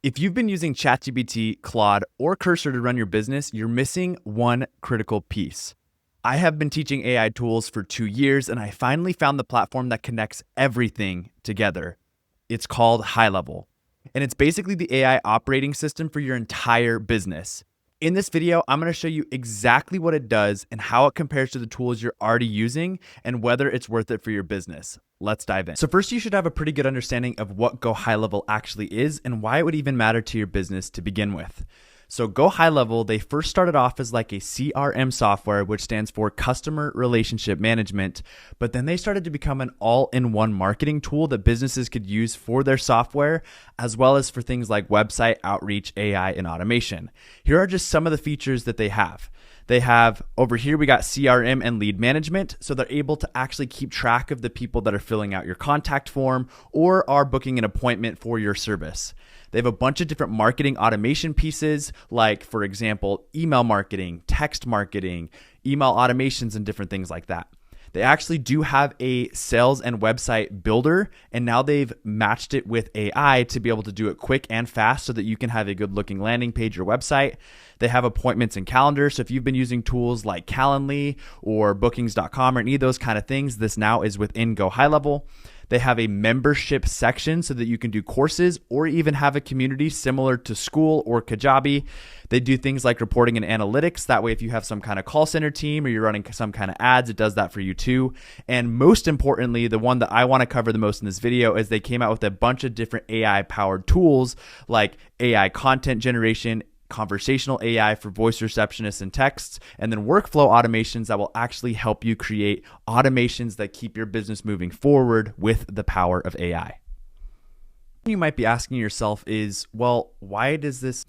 If you've been using ChatGPT, Claude, or Cursor to run your business, you're missing one critical piece. I have been teaching AI tools for 2 years, and I finally found the platform that connects everything together. It's called HighLevel, and it's basically the AI operating system for your entire business. In this video, I'm going to show you exactly what it does and how it compares to the tools you're already using and whether it's worth it for your business. Let's dive in. So first, you should have a pretty good understanding of what GoHighLevel actually is and why it would even matter to your business to begin with. So GoHighLevel, they first started off as like a CRM software, which stands for Customer Relationship Management, but then they started to become an all-in-one marketing tool that businesses could use for their software, as well as for things like website outreach, AI, and automation. Here are just some of the features that they have. They have, over here, we got CRM and lead management. So they're able to actually keep track of the people that are filling out your contact form or are booking an appointment for your service. They have a bunch of different marketing automation pieces, like, for example, email marketing, text marketing, email automations, and different things like that. They actually do have a sales and website builder, and now they've matched it with AI to be able to do it quick and fast so that you can have a good looking landing page or website. They have appointments and calendar. So if you've been using tools like Calendly or bookings.com or any of those kind of things, this now is within GoHighLevel. They have a membership section so that you can do courses or even have a community similar to Skool or Kajabi. They do things like reporting and analytics. That way, if you have some kind of call center team or you're running some kind of ads, it does that for you too. And most importantly, the one that I want to cover the most in this video is they came out with a bunch of different AI powered tools like AI content generation, conversational AI for voice receptionists and texts, and then workflow automations that will actually help you create automations that keep your business moving forward with the power of AI. You might be asking yourself is, well, why does this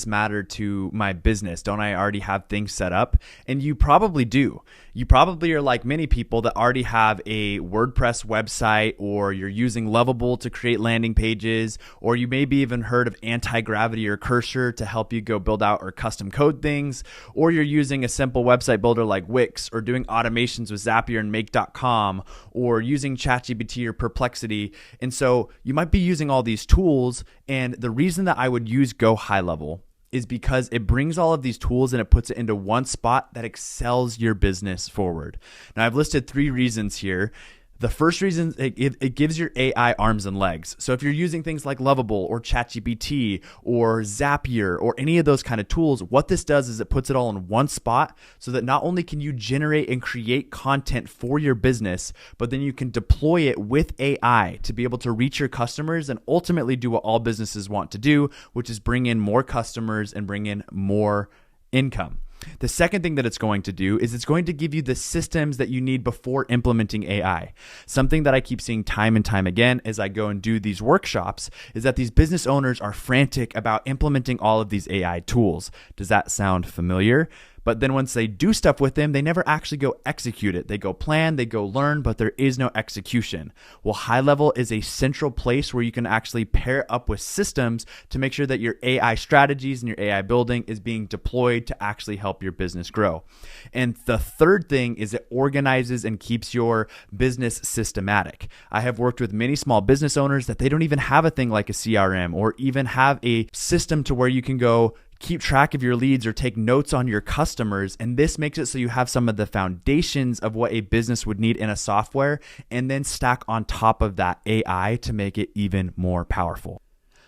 matter to my business? Don't I already have things set up? And you probably do. You probably are like many people that already have a WordPress website, or you're using Lovable to create landing pages, or you maybe even heard of Anti-Gravity or Cursor to help you go build out or custom code things, or you're using a simple website builder like Wix, or doing automations with Zapier and Make.com, or using ChatGPT or Perplexity. And so you might be using all these tools, and the reason that I would use GoHighLevel is because it brings all of these tools and it puts it into one spot that excels your business forward. Now, I've listed 3 reasons here. The first reason, it gives your AI arms and legs. So if you're using things like Lovable or ChatGPT or Zapier or any of those kind of tools, what this does is it puts it all in one spot so that not only can you generate and create content for your business, but then you can deploy it with AI to be able to reach your customers and ultimately do what all businesses want to do, which is bring in more customers and bring in more income. The second thing that it's going to do is it's going to give you the systems that you need before implementing AI. Something that I keep seeing time and time again as I go and do these workshops is that these business owners are frantic about implementing all of these AI tools. Does that sound familiar? But then once they do stuff with them, they never actually go execute it. They go plan, they go learn, but there is no execution. Well, HighLevel is a central place where you can actually pair it up with systems to make sure that your AI strategies and your AI building is being deployed to actually help your business grow. And the third thing is it organizes and keeps your business systematic. I have worked with many small business owners that they don't even have a thing like a CRM or even have a system to where you can go keep track of your leads or take notes on your customers. And this makes it so you have some of the foundations of what a business would need in a software, and then stack on top of that AI to make it even more powerful.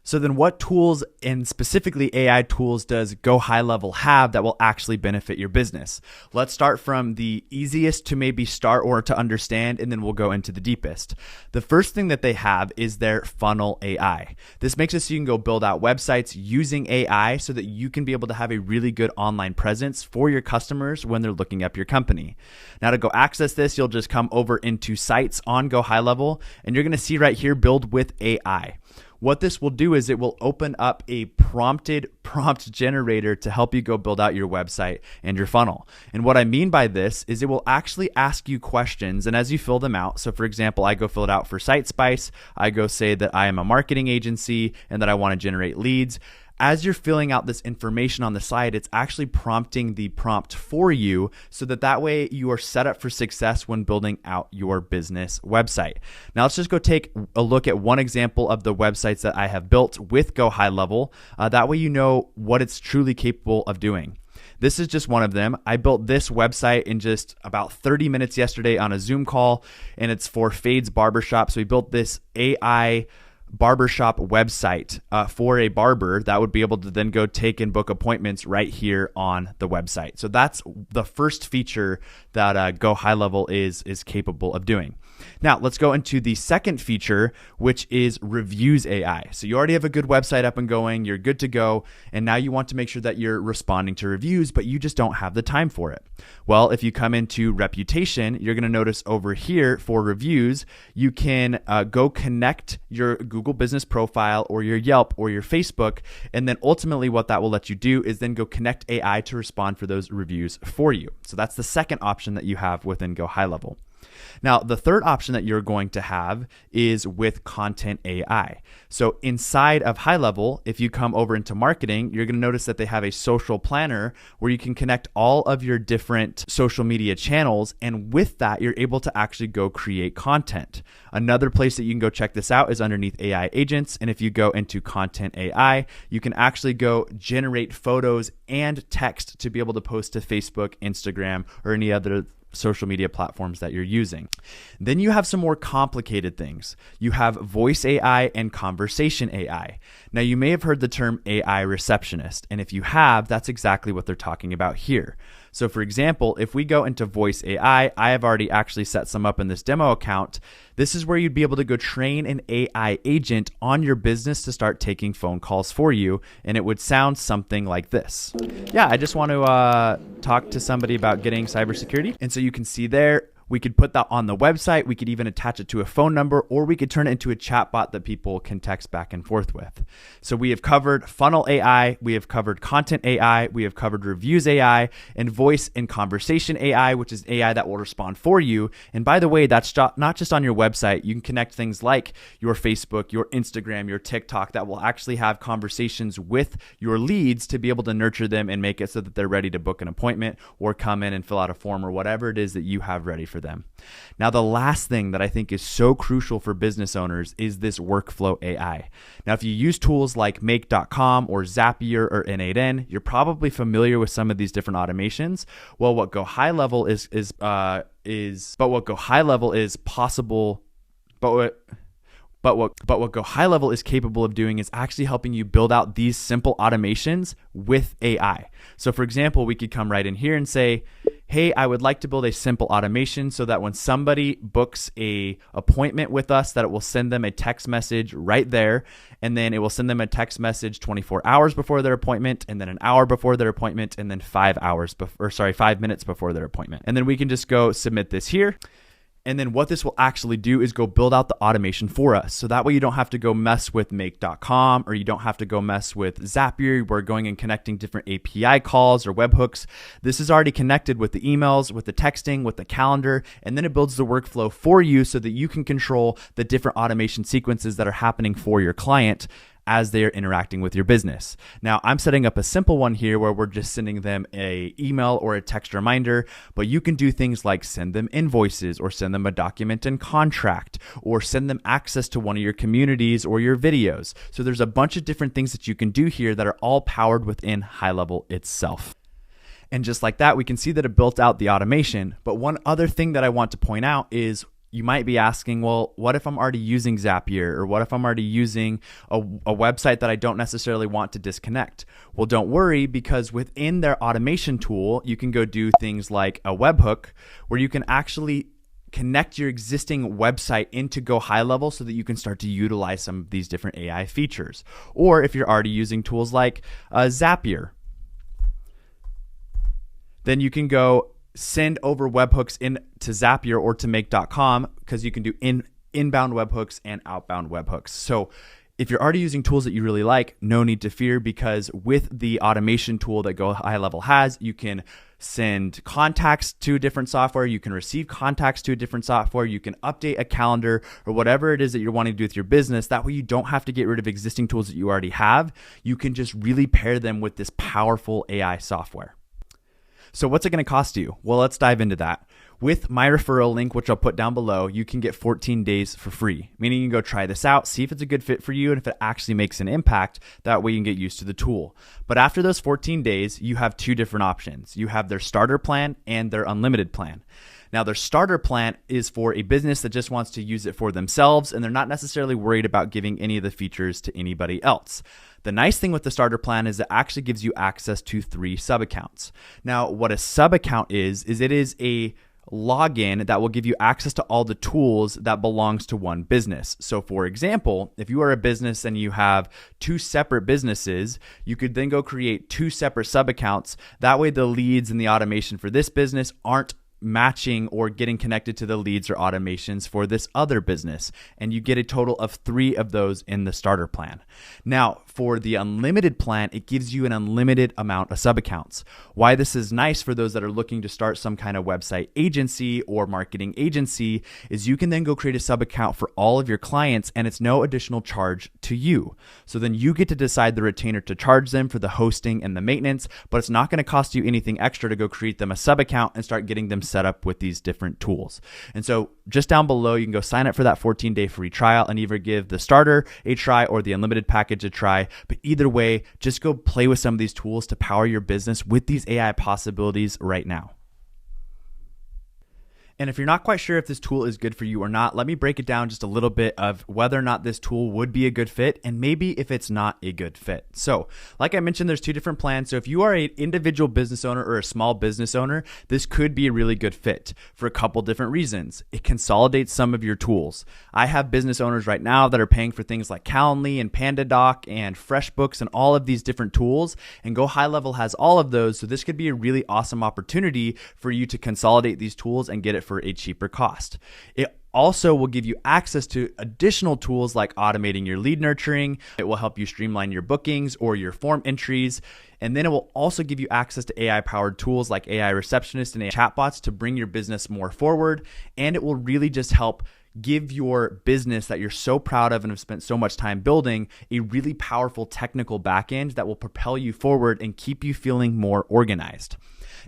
So then what tools, and specifically AI tools, does GoHighLevel have that will actually benefit your business? Let's start from the easiest to maybe start or to understand, and then we'll go into the deepest. The first thing that they have is their funnel AI. This makes it so you can go build out websites using AI so that you can be able to have a really good online presence for your customers when they're looking up your company. Now, to go access this, you'll just come over into sites on GoHighLevel, and you're going to see right here, build with AI. What this will do is it will open up a prompted prompt generator to help you go build out your website and your funnel. And what I mean by this is it will actually ask you questions, and as you fill them out, so for example, I go fill it out for SiteSpice, I go say that I am a marketing agency and that I want to generate leads. As you're filling out this information on the site, it's actually prompting the prompt for you so that way you are set up for success when building out your business website. Now let's just go take a look at one example of the websites that I have built with GoHighLevel. That way you know what it's truly capable of doing. This is just one of them. I built this website in just about 30 minutes yesterday on a Zoom call, and it's for Fade's Barbershop. So we built this AI barbershop website for a barber that would be able to then go take and book appointments right here on the website. So that's the first feature that GoHighLevel is capable of doing. Now let's go into the second feature, which is Reviews AI. So you already have a good website up and going, you're good to go, and now you want to make sure that you're responding to reviews, but you just don't have the time for it. Well, if you come into Reputation, you're going to notice over here for reviews, you can go connect your Google Business Profile or your Yelp or your Facebook, and then ultimately what that will let you do is then go connect AI to respond for those reviews for you. So that's the second option that you have within GoHighLevel. Now, the third option that you're going to have is with Content AI. So inside of HighLevel, if you come over into marketing, you're going to notice that they have a social planner where you can connect all of your different social media channels. And with that, you're able to actually go create content. Another place that you can go check this out is underneath AI agents. And if you go into Content AI, you can actually go generate photos and text to be able to post to Facebook, Instagram, or any other social media platforms that you're using. Then you have some more complicated things. You have Voice AI and Conversation AI. Now you may have heard the term AI receptionist, and if you have, that's exactly what they're talking about here. So for example, if we go into Voice AI, I have already actually set some up in this demo account. This is where you'd be able to go train an AI agent on your business to start taking phone calls for you, and it would sound something like this. Yeah, I just want to talk to somebody about getting cybersecurity. And so you can see there, we could put that on the website. We could even attach it to a phone number, or we could turn it into a chatbot that people can text back and forth with. So we have covered Funnel AI, we have covered Content AI, we have covered Reviews AI, and Voice and Conversation AI, which is AI that will respond for you. And by the way, that's not just on your website. You can connect things like your Facebook, your Instagram, your TikTok that will actually have conversations with your leads to be able to nurture them and make it so that they're ready to book an appointment or come in and fill out a form or whatever it is that you have ready for them. Now, the last thing that I think is so crucial for business owners is this workflow AI. Now, if you use tools like Make.com or Zapier or N8N, you're probably familiar with some of these different automations. Well, what GoHighLevel what GoHighLevel is capable of doing is actually helping you build out these simple automations with AI. So for example, we could come right in here and say, hey, I would like to build a simple automation so that when somebody books a appointment with us, that it will send them a text message right there. And then it will send them a text message 24 hours before their appointment, and then an hour before their appointment, and then 5 minutes before their appointment. And then we can just go submit this here. And then what this will actually do is go build out the automation for us. So that way you don't have to go mess with Make.com, or you don't have to go mess with Zapier. We're going and connecting different API calls or webhooks. This is already connected with the emails, with the texting, with the calendar, and then it builds the workflow for you so that you can control the different automation sequences that are happening for your client as they are interacting with your business. Now, I'm setting up a simple one here where we're just sending them an email or a text reminder, but you can do things like send them invoices, or send them a document and contract, or send them access to one of your communities or your videos. So there's a bunch of different things that you can do here that are all powered within HighLevel itself. And just like that, we can see that it built out the automation. But one other thing that I want to point out is, you might be asking, well, what if I'm already using Zapier, or what if I'm already using a website that I don't necessarily want to disconnect? Well, don't worry, because within their automation tool, you can go do things like a webhook where you can actually connect your existing website into GoHighLevel so that you can start to utilize some of these different AI features. Or if you're already using tools like Zapier, then you can go send over webhooks into Zapier or to Make.com, because you can do inbound webhooks and outbound webhooks. So If you're already using tools that you really like, no need to fear, because with the automation tool that GoHighLevel has, you can send contacts to a different software, you can receive contacts to a different software, you can update a calendar or whatever it is that you're wanting to do with your business. That way you don't have to get rid of existing tools that you already have. You can just really pair them with this powerful AI software. So what's it going to cost you? Well, let's dive into that. With my referral link, which I'll put down below, you can get 14 days for free, meaning you can go try this out, see if it's a good fit for you, and if it actually makes an impact. That way you can get used to the tool. But after those 14 days, you have two different options. You have their starter plan and their unlimited plan. Now, their starter plan is for a business that just wants to use it for themselves, and they're not necessarily worried about giving any of the features to anybody else. The nice thing with the starter plan is it actually gives you access to 3 sub-accounts. Now, what a sub-account is it is a login that will give you access to all the tools that belongs to one business. So for example, if you are a business and you have 2 separate businesses, you could then go create 2 separate sub-accounts. That way the leads and the automation for this business aren't matching or getting connected to the leads or automations for this other business. And you get a total of 3 of those in the starter plan. Now, for the unlimited plan, it gives you an unlimited amount of sub-accounts. Why this is nice for those that are looking to start some kind of website agency or marketing agency is you can then go create a sub-account for all of your clients, and it's no additional charge to you. So then you get to decide the retainer to charge them for the hosting and the maintenance, but it's not going to cost you anything extra to go create them a sub-account and start getting them set up with these different tools. And so just down below, you can go sign up for that 14-day free trial and either give the starter a try or the unlimited package a try. But either way, just go play with some of these tools to power your business with these AI possibilities right now. And if you're not quite sure if this tool is good for you or not, let me break it down just a little bit of whether or not this tool would be a good fit and maybe if it's not a good fit. So like I mentioned, there's 2 different plans. So if you are an individual business owner or a small business owner, this could be a really good fit for a couple different reasons. It consolidates some of your tools. I have business owners right now that are paying for things like Calendly and PandaDoc and FreshBooks and all of these different tools, and GoHighLevel has all of those. So this could be a really awesome opportunity for you to consolidate these tools and get it for a cheaper cost. It also will give you access to additional tools like automating your lead nurturing. It will help you streamline your bookings or your form entries. And then it will also give you access to AI-powered tools like AI Receptionist and AI chatbots to bring your business more forward. And it will really just help give your business that you're so proud of and have spent so much time building a really powerful technical backend that will propel you forward and keep you feeling more organized.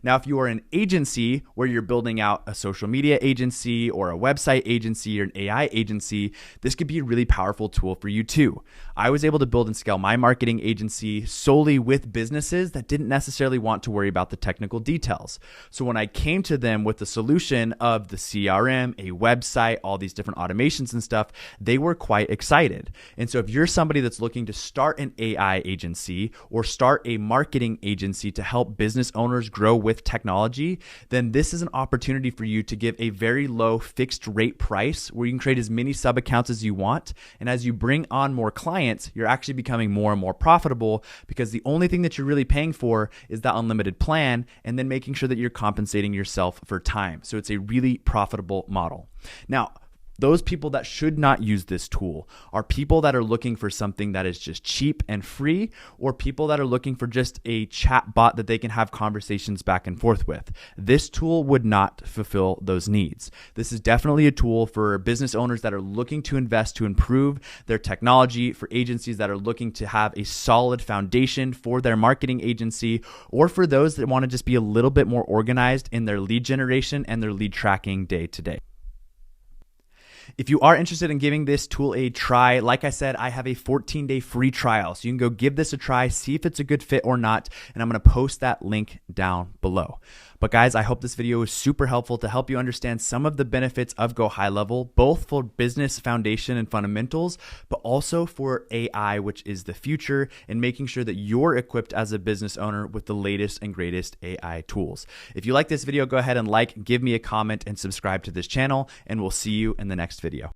Now, if you are an agency where you're building out a social media agency or a website agency or an AI agency, this could be a really powerful tool for you too. I was able to build and scale my marketing agency solely with businesses that didn't necessarily want to worry about the technical details. So when I came to them with the solution of the CRM, a website, all these different automations and stuff, they were quite excited. And so if you're somebody that's looking to start an AI agency or start a marketing agency to help business owners grow with technology, then this is an opportunity for you to give a very low fixed rate price where you can create as many sub accounts as you want. And as you bring on more clients, you're actually becoming more and more profitable because the only thing that you're really paying for is that unlimited plan and then making sure that you're compensating yourself for time. So it's a really profitable model. Now, those people that should not use this tool are people that are looking for something that is just cheap and free, or people that are looking for just a chat bot that they can have conversations back and forth with. This tool would not fulfill those needs. This is definitely a tool for business owners that are looking to invest to improve their technology, for agencies that are looking to have a solid foundation for their marketing agency, or for those that want to just be a little bit more organized in their lead generation and their lead tracking day to day. If you are interested in giving this tool a try, like I said, I have a 14-day free trial. So you can go give this a try, see if it's a good fit or not. And I'm going to post that link down below. But guys, I hope this video was super helpful to help you understand some of the benefits of GoHighLevel, both for business foundation and fundamentals, but also for AI, which is the future, and making sure that you're equipped as a business owner with the latest and greatest AI tools. If you like this video, go ahead and like, give me a comment, and subscribe to this channel, and we'll see you in the next video.